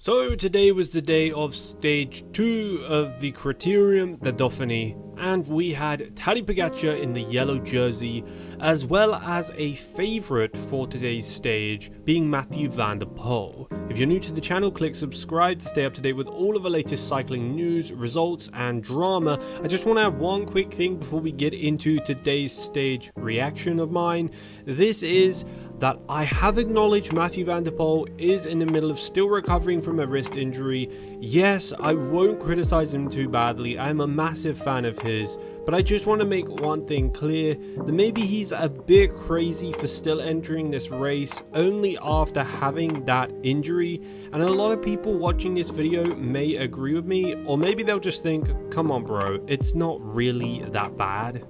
So today was the day of stage 2 of the Criterium du Dauphine, and we had Tadej Pogačar in the yellow jersey, as well as a favourite for today's stage being Mathieu van der Poel. If you're new to the channel, click subscribe to stay up to date with all of the latest cycling news, results and drama. I just want to have one quick thing before we get into today's stage reaction of mine. This is that I have acknowledged Mathieu van der Poel is in the middle of still recovering from a wrist injury. Yes, I won't criticize him too badly. I'm a massive fan of his, but I just want to make one thing clear, that maybe he's a bit crazy for still entering this race only after having that injury. And a lot of people watching this video may agree with me, or maybe they'll just think, come on bro, it's not really that bad.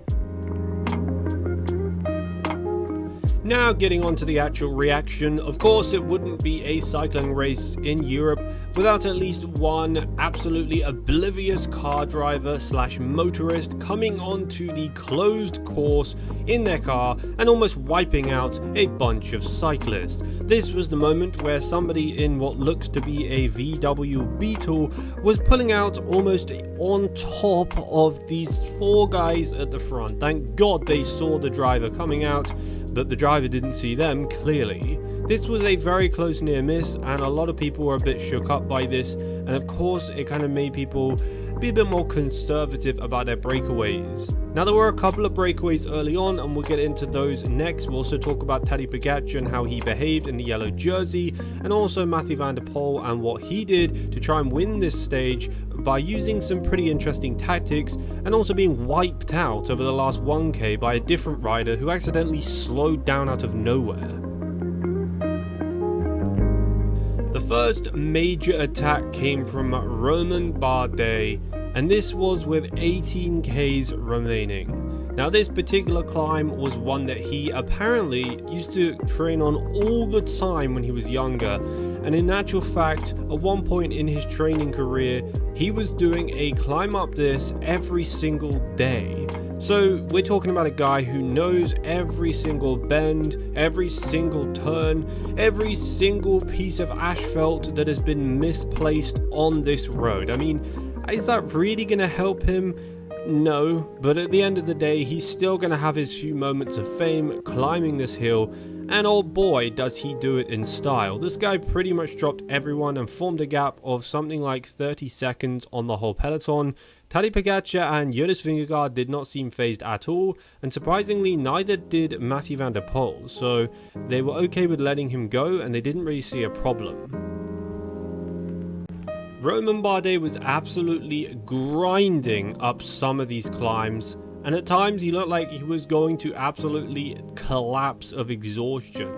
Now getting on to the actual reaction, of course it wouldn't be a cycling race in Europe without at least one absolutely oblivious car driver slash motorist coming onto the closed course in their car and almost wiping out a bunch of cyclists. This was the moment where somebody in what looks to be a VW Beetle was pulling out almost on top of these four guys at the front. Thank God they saw the driver coming out, but the driver didn't see them, clearly. This was a very close near miss, and a lot of people were a bit shook up by this, and of course it kind of made people be a bit more conservative about their breakaways. Now there were a couple of breakaways early on, and we'll get into those next. We'll also talk about Tadej Pogačar and how he behaved in the yellow jersey, and also Mathieu van der Poel and what he did to try and win this stage by using some pretty interesting tactics, and also being wiped out over the last 1k by a different rider who accidentally slowed down out of nowhere. The first major attack came from Romain Bardet, and this was with 18k's remaining. Now this particular climb was one that he apparently used to train on all the time when he was younger, and in actual fact at one point in his training career he was doing a climb up this every single day. So we're talking about a guy who knows every single bend, every single turn, every single piece of asphalt that has been misplaced on this road. I mean, is that really going to help him? No, but at the end of the day, he's still going to have his few moments of fame climbing this hill, and oh boy does he do it in style. This guy pretty much dropped everyone and formed a gap of something like 30 seconds on the whole peloton. Tadej Pogačar and Jonas Vingegaard did not seem phased at all, and surprisingly neither did Mathieu van der Poel, so they were okay with letting him go and they didn't really see a problem. Romain Bardet was absolutely grinding up some of these climbs, and at times he looked like he was going to absolutely collapse of exhaustion.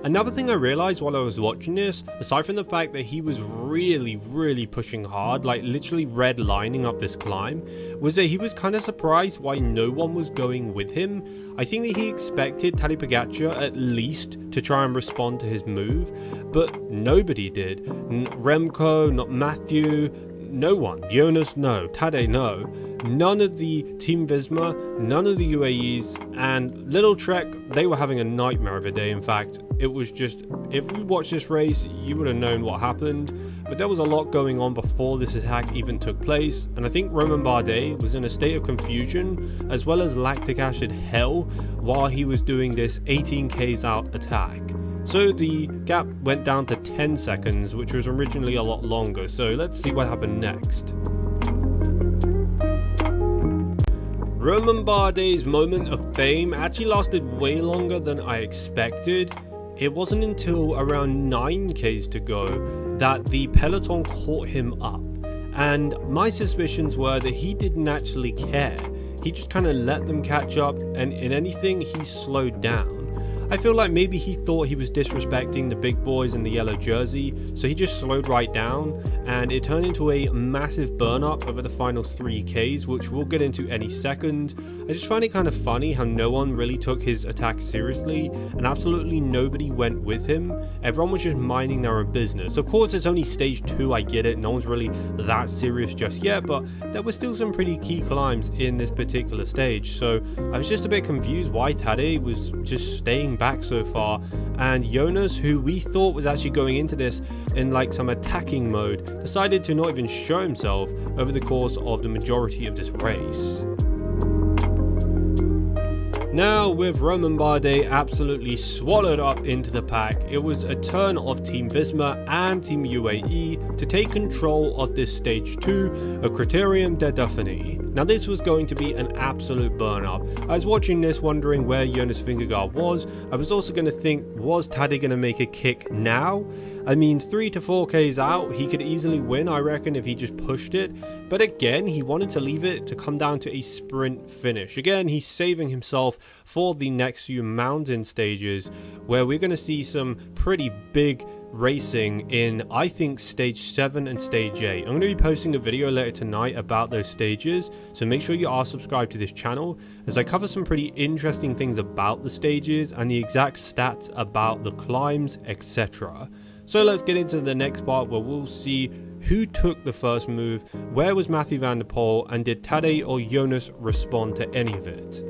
Another thing I realized while I was watching this, aside from the fact that he was really pushing hard, like literally redlining up this climb, was that he was kind of surprised why no one was going with him. I think that he expected Tadej Pogačar at least to try and respond to his move, but nobody did. Remco, not Matthew, no one. Jonas, no. Tadej, no. None of the Team Visma, none of the UAEs, and Little Trek, they were having a nightmare of a day. In fact, it was just, if you watched this race, you would have known what happened. But there was a lot going on before this attack even took place, and I think Romain Bardet was in a state of confusion as well as lactic acid hell while he was doing this 18k's out attack. So the gap went down to 10 seconds, which was originally a lot longer, so let's see what happened next. Romain Bardet's moment of fame actually lasted way longer than I expected. It wasn't until around 9k's to go that the peloton caught him up, and my suspicions were that he didn't actually care. He just kind of let them catch up, and in anything he slowed down. I feel like maybe he thought he was disrespecting the big boys in the yellow jersey, so he just slowed right down, and it turned into a massive burn up over the final 3k's, which we'll get into any second. I just find it kind of funny how no one really took his attack seriously, and absolutely nobody went with him. Everyone was just minding their own business. Of course it's only stage 2, I get it, no one's really that serious just yet, but there were still some pretty key climbs in this particular stage, so I was just a bit confused why Tadej was just staying back so far, and Jonas, who we thought was actually going into this in like some attacking mode, decided to not even show himself over the course of the majority of this race. Now, with Romain Bardet absolutely swallowed up into the pack, it was a turn of Team Visma and Team UAE to take control of this stage 2 of Criterium du Dauphine. Now, this was going to be an absolute burn-up. I was watching this wondering where Jonas Vingegaard was. I was also going to think, was Tadej going to make a kick now? I mean, 3 to 4Ks out, he could easily win, I reckon, if he just pushed it. But again, he wanted to leave it to come down to a sprint finish. Again, he's saving himself for the next few mountain stages, where we're going to see some pretty big racing in, I think, stage 7 and stage 8. I'm going to be posting a video later tonight about those stages, so make sure you are subscribed to this channel, as I cover some pretty interesting things about the stages and the exact stats about the climbs, etc. So let's get into the next part, where we'll see who took the first move, where was Mathieu van der Poel, and did Tadej or Jonas respond to any of it.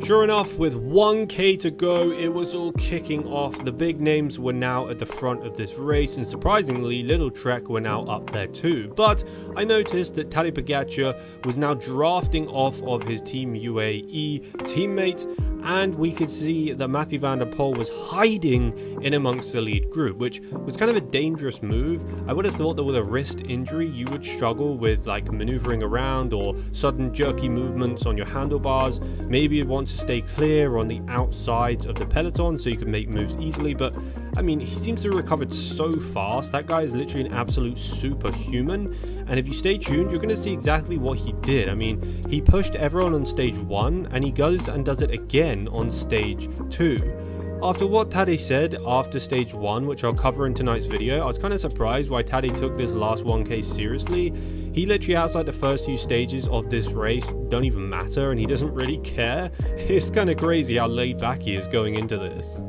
Sure enough, with 1k to go, it was all kicking off. The big names were now at the front of this race, and surprisingly, Little Trek were now up there too. But I noticed that Tadej Pogačar was now drafting off of his Team UAE teammate, and we could see that Mathieu van der Poel was hiding in amongst the lead group, which was kind of a dangerous move. I would have thought that with a wrist injury, you would struggle with like maneuvering around or sudden jerky movements on your handlebars. Maybe you'd want to stay clear on the outsides of the peloton so you can make moves easily, but I mean, he seems to have recovered so fast. That guy is literally an absolute superhuman, and if you stay tuned, you're going to see exactly what he did. I mean, he pushed everyone on stage 1, and he goes and does it again on stage 2. After what Tadej said after stage 1, which I'll cover in tonight's video, I was kind of surprised why Tadej took this last 1k seriously. He literally acts like the first few stages of this race don't even matter, and he doesn't really care. It's kind of crazy how laid back he is going into this.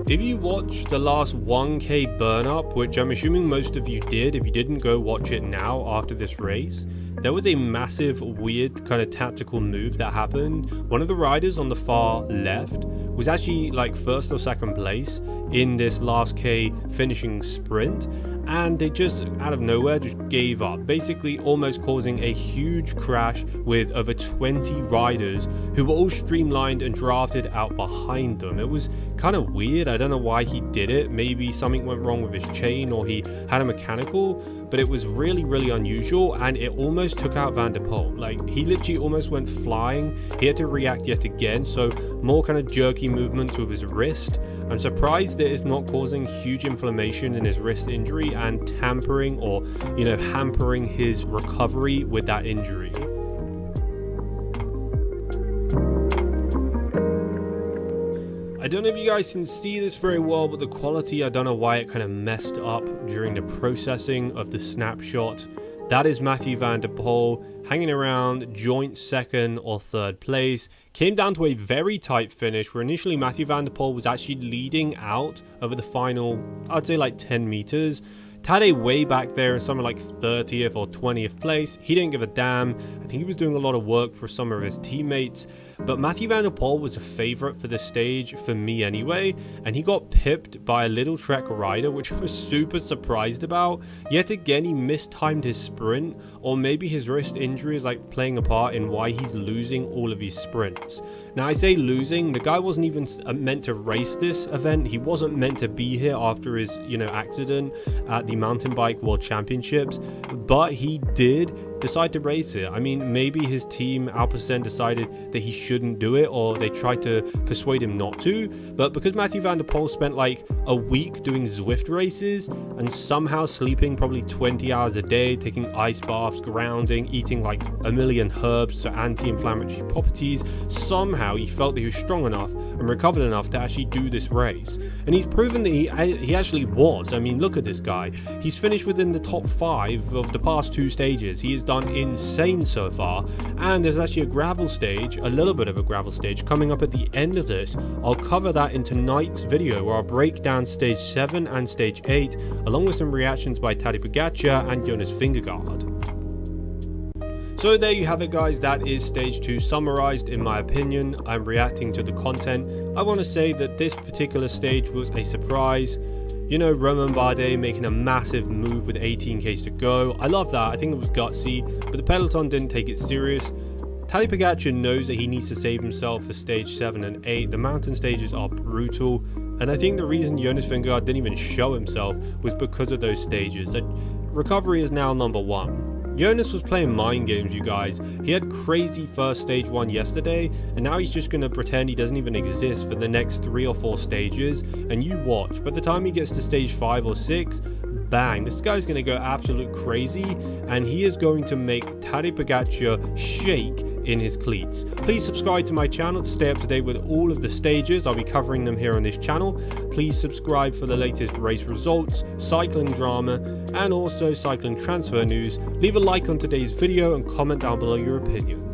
If you watched the last 1k burn up, which I'm assuming most of you did, if you didn't, go watch it now after this race, there was a massive, weird kind of tactical move that happened. One of the riders on the far left was actually like first or second place in this last K finishing sprint, and they just out of nowhere just gave up, basically almost causing a huge crash with over 20 riders who were all streamlined and drafted out behind them. It was kind of weird. I don't know why he did it. Maybe something went wrong with his chain or he had a mechanical, but it was really, really unusual, and it almost took out Van der Poel. Like, he literally almost went flying. He had to react yet again, so more kind of jerky movements with his wrist. I'm surprised that it's not causing huge inflammation in his wrist injury and tampering or, you know, hampering his recovery with that injury. I don't know if you guys can see this very well, but the quality, I don't know why it kind of messed up during the processing of the snapshot. That is Mathieu van der Poel hanging around joint second or third place. Came down to a very tight finish where initially Mathieu van der Poel was actually leading out over the final, I'd say like 10 meters. Tadej way back there in somewhere like 30th or 20th place. He didn't give a damn. I think he was doing a lot of work for some of his teammates. But Mathieu van der Poel was a favourite for this stage, for me anyway, and he got pipped by a Little Trek rider, which I was super surprised about. Yet again, he mistimed his sprint, or maybe his wrist injury is like playing a part in why he's losing all of his sprints. Now, I say losing, the guy wasn't even meant to race this event. He wasn't meant to be here after his, accident at the Mountain Bike World Championships, but he did decide to race it. I mean, maybe his team, Alpecin, decided that he shouldn't do it, or they tried to persuade him not to, but because Mathieu van der Poel spent like a week doing Zwift races and somehow sleeping probably 20 hours a day, taking ice baths, grounding, eating like a million herbs for anti-inflammatory properties, somehow he felt that he was strong enough and recovered enough to actually do this race. And he's proven that he actually was. I mean, look at this guy. He's finished within the top 5 of the past 2 stages. He has done insane so far, and there's actually a gravel stage, a little bit of a gravel stage coming up at the end of this. I'll cover that in tonight's video, where I'll break down stage 7 and stage 8 along with some reactions by Tadej Pogačar and Jonas Vingegaard. So there you have it, guys. That is stage 2 summarized. In my opinion, I'm reacting to the content. I want to say that this particular stage was a surprise. You know, Romain Bardet making a massive move with 18Ks to go. I love that. I think it was gutsy, but the Peloton didn't take it serious. Tadej Pogačar knows that he needs to save himself for stage 7 and 8. The mountain stages are brutal, and I think the reason Jonas Vingegaard didn't even show himself was because of those stages. That recovery is now number 1. Jonas was playing mind games, you guys. He had crazy first stage 1 yesterday, and now he's just going to pretend he doesn't even exist for the next 3 or 4 stages, and you watch. By the time he gets to stage 5 or 6, bang, this guy's going to go absolute crazy, and he is going to make Tadej Pogačar shake in his cleats. Please subscribe to my channel to stay up to date with all of the stages. I'll be covering them here on this channel. Please subscribe for the latest race results, cycling drama, and also cycling transfer news. Leave a like on today's video and comment down below your opinion.